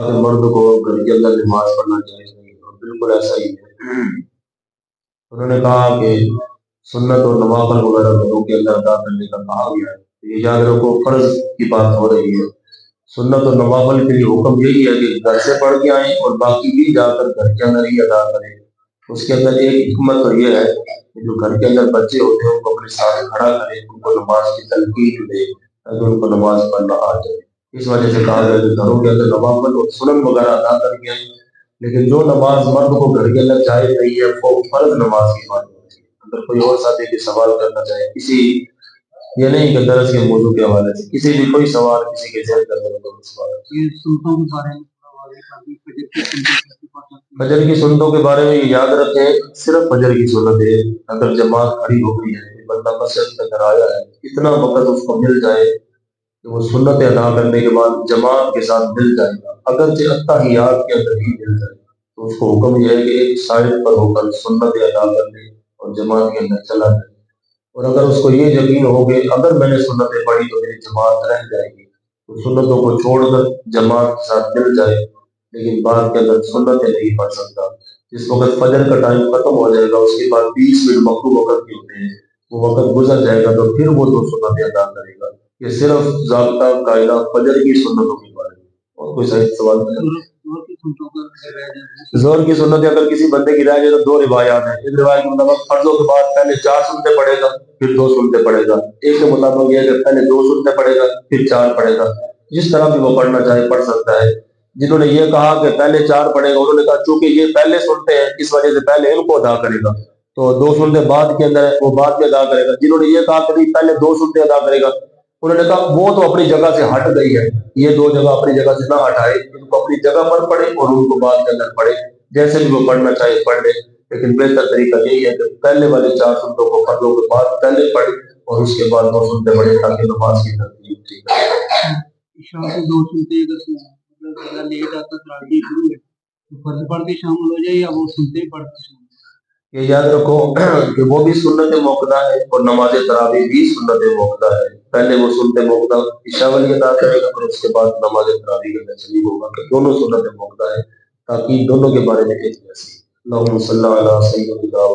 کہ مرد کو گھر کے اندر نماز پڑھنا چاہیے نہیں، اور بالکل ایسا ہی ہے۔ انہوں نے کہا کہ سنت اور نوافل وغیرہ گھروں کے اندر ادا کرنے کا کہا گیا ہے، یہ یاد رکھو فرض کی بات ہو رہی ہے۔ سنت اور نوافل کے لیے حکم یہی ہے کہ گھر سے پڑھ کے آئیں اور باقی بھی جا کر گھر کے اندر ہی ادا کریں۔ اس کے اندر ایک حکمت تو یہ ہے کہ جو گھر کے اندر بچے ہوتے ہیں ان کو اپنے ساتھ کھڑا کریں، ان کو نماز کی تلقین دے تاکہ ان کو نماز پڑھنا آ جائے۔ اس وجہ سے کہا گیا کہ گھروں کے اندر نوافل اور سنن وغیرہ ادا کر کے آئیں، لیکن جو نماز مرد کو گھر کے اندر جائز نہیں ہے وہ فرض نماز کی بات ہوتی ہے۔ اگر کوئی اور ساتھی کے سوال کرنا چاہے کسی، یہ نہیں کہ درس کے موضوع کے حوالے سے کسی بھی کوئی سوال کسی کے ذہن کرنے میں کوئی سوال، فجر کی سنتوں کے بارے میں یہ یاد رکھیں، صرف فجر کی سنت ہے۔ اگر جماعت کھڑی ہو گئی ہے، بندہ مسجد کے اندر آیا ہے، اتنا وقت اس کو مل جائے کہ وہ سنت ادا کرنے کے بعد جماعت کے ساتھ مل جائے گا، اگرچہ اتحیات کے اندر ہی مل جائے گا، تو اس کو حکم یہ ہے کہ ایک سائڈ پر ہو کر سنت ادا کر لے اور جماعت کے اندر چلا جائے۔ اور اگر اس کو یہ یقین ہو کہ اگر میں نے سنتیں پڑھی تو میری جماعت رہ جائے گی، تو سنتوں کو چھوڑ کر جماعت کے ساتھ مل جائے، لیکن بعد کے اندر سنتیں نہیں پڑھ سکتا۔ جس وقت فجر کا ٹائم ختم ہو جائے گا اس کے بعد 20 منٹ مکروہ وقت کے ہوتے ہیں، وہ وقت گزر جائے گا تو پھر وہ دو سنتیں ادا کرے گا۔ یہ صرف ضابطہ قاعدہ فجر کی سنتوں کے بارے میں۔ اور کوئی صحیح سوال ہے؟ زہر کی سنت اگر کسی بندے کی رائے جائے تو دو روایات ہیں۔ ایک روایت کے مطابق فرضوں کے بعد پہلے 4 سنتیں پڑھے گا پھر 2 سنتیں پڑھے گا، ایک کے مطابق یہ ہے کہ پہلے 2 سنتیں پڑھے گا پھر 4 پڑھے گا۔ جس طرح بھی وہ پڑھنا چاہے پڑھ سکتا ہے۔ جنہوں نے یہ کہا کہ پہلے 4 پڑھے گا، انہوں نے کہا چونکہ یہ پہلے سنتے ہیں اس وجہ سے پہلے ان کو ادا کرے گا، تو 2 سنتیں بعد کے اندر ہے وہ بعد میں ادا کرے گا۔ جنہوں نے یہ کہا کہ نہیں پہلے 2 سنتیں ادا کرے گا، انہوں نے کہا وہ تو اپنی جگہ سے ہٹ گئی ہے، یہ 2 جگہ اپنی جگہ سے نہ ہٹائے، ان کو اپنی جگہ پر پڑھے اور ان کو بعد کے اندر پڑھے، جیسے بھی وہ پڑھنا چاہے پڑھ لے، لیکن بہتر طریقہ یہی ہے کہ پہلے والے 4 سنتوں کو فرضوں کے بعد پہلے پڑھے اور اس کے بعد 2 سنتیں پڑھے تاکہ نماز کی ترتیب ٹھیک ہے۔ شام کو 2 سنتے اگر لیٹ آتا تراویح شروع ہے تو فرض پڑھ کے شامل ہو جائے یا وہ سنتے پڑھ کے شامل؟ یہ یاد رکھو کہ وہ بھی سنت موقدہ ہے اور نماز تراویح بھی سنت موقدہ ہے۔ پہلے وہ سنت موقدہ عشاء والی ادا کرے گا اور اس کے بعد نماز تراویح کا تسلیم ہوگا کہ دونوں سنت موقدہ ہے، تاکہ دونوں کے بارے میں ایک جیسی۔ اللہم صلی علی سیدنا